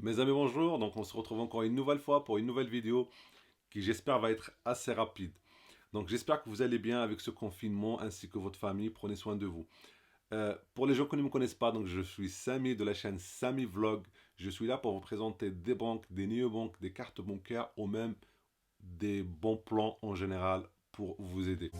Mes amis, bonjour. Donc, on se retrouve encore une nouvelle fois pour une nouvelle vidéo qui, j'espère, va être assez rapide. Donc, j'espère que vous allez bien avec ce confinement ainsi que votre famille. Prenez soin de vous. Pour les gens qui ne me connaissent pas, donc je suis Samy de la chaîne Samy Vlog. Je suis là pour vous présenter des banques, des néobanques, des cartes bancaires ou même des bons plans en général pour vous aider.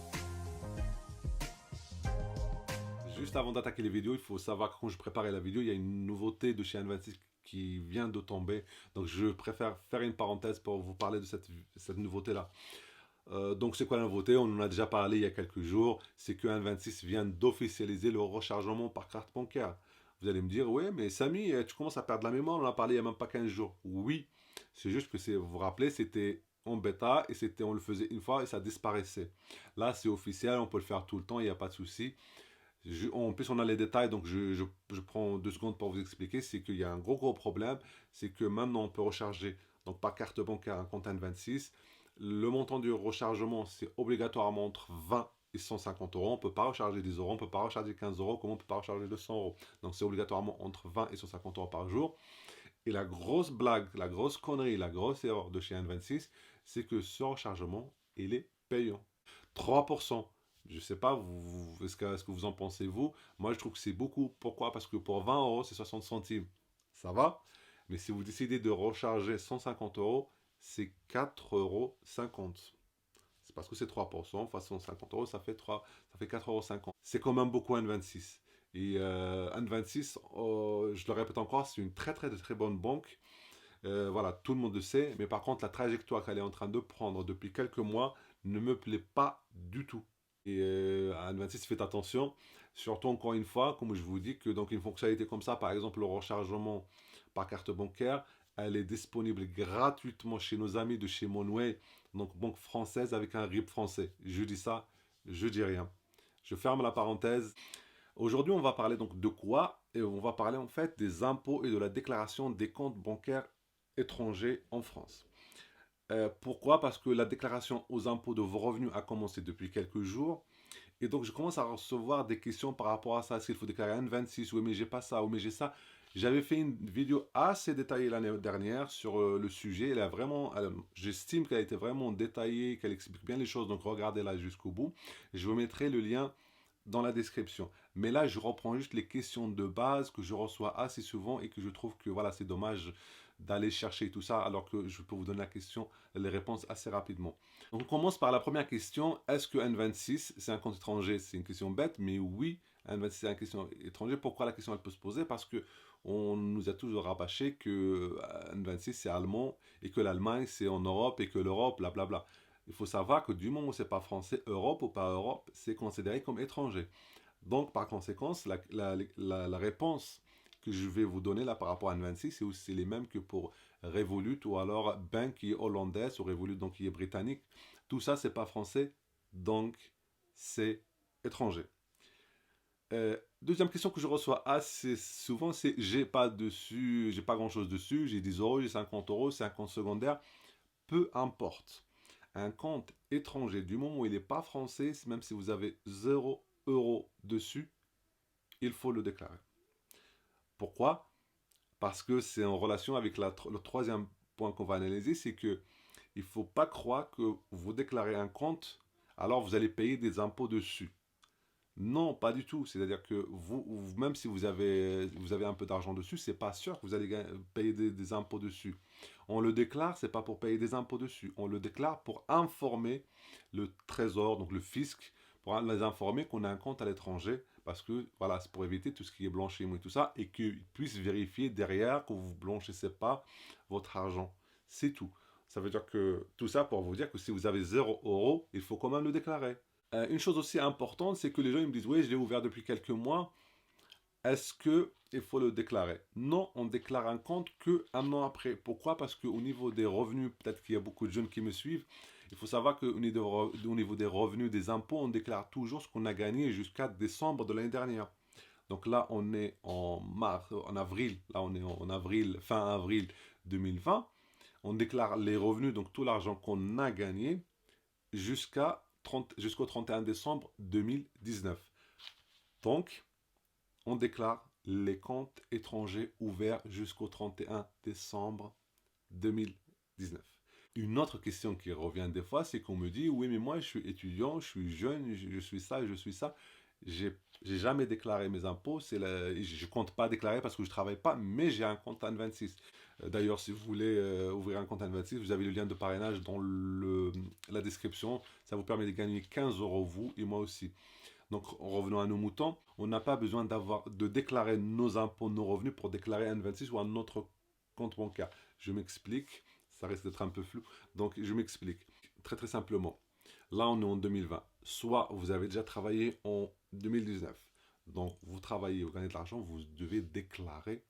Juste avant d'attaquer les vidéos, il faut savoir que quand je préparais la vidéo, il y a une nouveauté de chez N26 qui vient de tomber. Donc je préfère faire une parenthèse pour vous parler de cette nouveauté-là. Donc c'est quoi la nouveauté? On en a déjà parlé il y a quelques jours. C'est que N26 vient d'officialiser le rechargement par carte bancaire. Vous allez me dire, ouais, mais Samy, tu commences à perdre la mémoire, on en a parlé il n'y a même pas 15 jours. Oui, c'est juste que vous vous rappelez, c'était en bêta et on le faisait une fois et ça disparaissait. Là, c'est officiel, on peut le faire tout le temps, il n'y a pas de souci. En plus, on a les détails, donc je prends 2 secondes pour vous expliquer. C'est qu'il y a un gros problème. C'est que maintenant, on peut recharger donc par carte bancaire un compte N26. Le montant du rechargement, c'est obligatoirement entre 20 et 150 euros. On ne peut pas recharger 10 euros, on ne peut pas recharger 15 euros, comme on ne peut pas recharger 200 euros. Donc, c'est obligatoirement entre 20 et 150 euros par jour. Et la grosse blague, la grosse connerie, la grosse erreur de chez N26, c'est que ce rechargement, il est payant. 3%. Je ne sais pas, est-ce que vous en pensez vous? Moi, je trouve que c'est beaucoup. Pourquoi? Parce que pour 20 euros, c'est 60 centimes. Ça va? Mais si vous décidez de recharger 150 euros, c'est 4,50 euros. C'est parce que c'est 3%, fois 150 euros, ça fait 4,50 euros. C'est quand même beaucoup N26. Et N26, je le répète encore, c'est une très bonne banque. Voilà, tout le monde le sait. Mais par contre, la trajectoire qu'elle est en train de prendre depuis quelques mois ne me plaît pas du tout. Et à N26, faites attention. Surtout, encore une fois, comme je vous dis, que donc une fonctionnalité comme ça, par exemple le rechargement par carte bancaire, elle est disponible gratuitement chez nos amis de chez Monway, donc banque française avec un RIB français. Je dis ça, je dis rien. Je ferme la parenthèse. Aujourd'hui, on va parler donc de quoi? Et on va parler en fait des impôts et de la déclaration des comptes bancaires étrangers en France. Pourquoi? Parce que la déclaration aux impôts de vos revenus a commencé depuis quelques jours. Et donc, je commence à recevoir des questions par rapport à ça. Est-ce qu'il faut déclarer N26? Oui, mais j'ai pas ça. Oui, mais j'ai ça. J'avais fait une vidéo assez détaillée l'année dernière sur le sujet. J'estime qu'elle a été vraiment détaillée, qu'elle explique bien les choses. Donc, regardez-la jusqu'au bout. Je vous mettrai le lien dans la description. Mais là, je reprends juste les questions de base que je reçois assez souvent et que je trouve que voilà, c'est dommage d'aller chercher tout ça alors que je peux vous donner les réponses assez rapidement. Donc, on commence par la première question. Est-ce que N26, c'est un compte étranger? C'est une question bête, mais oui, N26, c'est une question étranger. Pourquoi la question, elle peut se poser? Parce que on nous a toujours rabâché que N26, c'est allemand et que l'Allemagne, c'est en Europe et que l'Europe, blablabla. Il faut savoir que du moment où c'est pas français, Europe ou pas Europe, c'est considéré comme étranger. Donc, par conséquent, la réponse que je vais vous donner là par rapport à N26, c'est aussi les mêmes que pour Revolut ou alors Bank qui est hollandaise ou Revolut donc qui est britannique. Tout ça, c'est pas français, donc c'est étranger. Deuxième question que je reçois assez souvent, c'est j'ai pas dessus, j'ai pas grand chose dessus, j'ai 10 euros, j'ai 50 euros, c'est un compte secondaire, peu importe. Un compte étranger, du moment où il n'est pas français, même si vous avez 0 € dessus, il faut le déclarer. Pourquoi? Parce que c'est en relation avec le troisième point qu'on va analyser, c'est que il ne faut pas croire que vous déclarez un compte, alors vous allez payer des impôts dessus. Non, pas du tout. C'est-à-dire que même si vous avez un peu d'argent dessus, c'est pas sûr que vous allez payer des impôts dessus. On le déclare, c'est pas pour payer des impôts dessus. On le déclare pour informer le trésor, donc le fisc, pour les informer qu'on a un compte à l'étranger, parce que voilà, c'est pour éviter tout ce qui est blanchiment et tout ça, et qu'ils puissent vérifier derrière que vous ne blanchissez pas votre argent. C'est tout. Ça veut dire que tout ça pour vous dire que si vous avez 0 €, il faut quand même le déclarer. Une chose aussi importante, c'est que les gens ils me disent, oui, je l'ai ouvert depuis quelques mois, est-ce qu'il faut le déclarer? Non, on déclare un compte qu'un an après. Pourquoi? Parce qu'au niveau des revenus, peut-être qu'il y a beaucoup de jeunes qui me suivent, il faut savoir qu'au niveau des revenus, des impôts, on déclare toujours ce qu'on a gagné jusqu'à décembre de l'année dernière. Donc là, on est en avril, là on est en avril, fin avril 2020. On déclare les revenus, donc tout l'argent qu'on a gagné jusqu'au 31 décembre 2019. Donc, on déclare les comptes étrangers ouverts jusqu'au 31 décembre 2019. Une autre question qui revient des fois, c'est qu'on me dit, oui, mais moi, je suis étudiant, je suis jeune, je suis ça, je suis ça. J'ai jamais déclaré mes impôts. Je compte pas déclarer parce que je travaille pas, mais j'ai un compte N26. D'ailleurs, si vous voulez ouvrir un compte N26, vous avez le lien de parrainage dans la description. Ça vous permet de gagner 15 euros, vous et moi aussi. Donc, revenons à nos moutons. On n'a pas besoin de déclarer nos impôts, nos revenus pour déclarer un N26 ou un autre compte bancaire. Je m'explique. Ça risque d'être un peu flou. Donc, je m'explique. Très, très simplement. Là, on est en 2020. Soit vous avez déjà travaillé en 2019. Donc, vous travaillez, vous gagnez de l'argent, vous devez déclarer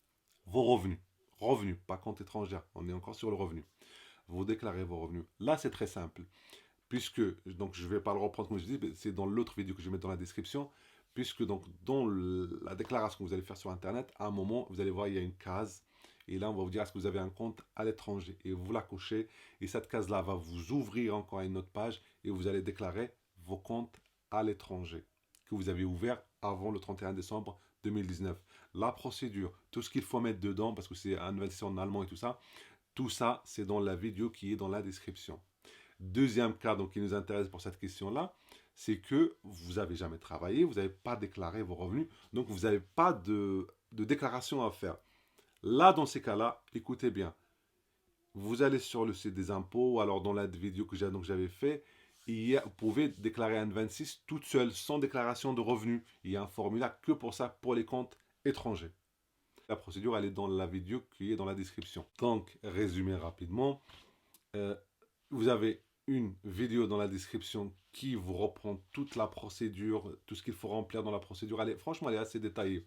vos revenus. Revenus, pas compte étranger. On est encore sur le revenu. Vous déclarez vos revenus. Là, c'est très simple. Puisque, donc je ne vais pas le reprendre comme je dis, c'est dans l'autre vidéo que je vais mettre dans la description. Puisque, donc, dans la déclaration que vous allez faire sur Internet, à un moment, vous allez voir, il y a une case. Et là, on va vous dire, est-ce que vous avez un compte à l'étranger? Et vous la cochez. Et cette case-là va vous ouvrir encore une autre page. Et vous allez déclarer vos comptes à l'étranger que vous avez ouverts avant le 31 décembre 2019. La procédure, tout ce qu'il faut mettre dedans, parce que c'est un investissement en allemand et tout ça, c'est dans la vidéo qui est dans la description. Deuxième cas donc, qui nous intéresse pour cette question-là, c'est que vous n'avez jamais travaillé, vous n'avez pas déclaré vos revenus, donc vous n'avez pas de déclaration à faire. Là, dans ces cas-là, écoutez bien, vous allez sur le site des impôts, ou alors dans la vidéo que j'avais fait, vous pouvez déclarer un 26 toute seule, sans déclaration de revenus. Il y a un formulaire que pour ça, pour les comptes étrangers. La procédure, elle est dans la vidéo qui est dans la description. Donc, résumé rapidement, vous avez une vidéo dans la description qui vous reprend toute la procédure, tout ce qu'il faut remplir dans la procédure. Franchement, elle est assez détaillée.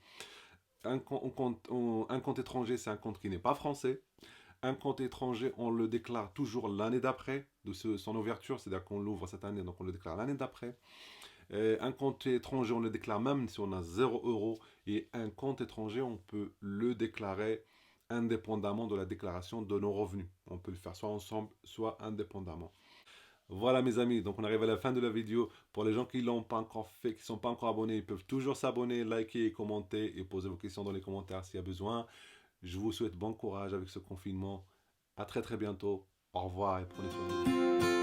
Un compte étranger, c'est un compte qui n'est pas français. Un compte étranger, on le déclare toujours l'année d'après de son ouverture, c'est-à-dire qu'on l'ouvre cette année, donc on le déclare l'année d'après. Un compte étranger, on le déclare même si on a 0 euros. Et un compte étranger, on peut le déclarer indépendamment de la déclaration de nos revenus. On peut le faire soit ensemble, soit indépendamment. Voilà mes amis, donc on arrive à la fin de la vidéo. Pour les gens qui ne l'ont pas encore fait, qui ne sont pas encore abonnés, ils peuvent toujours s'abonner, liker et commenter et poser vos questions dans les commentaires s'il y a besoin. Je vous souhaite bon courage avec ce confinement. À très très bientôt. Au revoir et prenez soin de vous.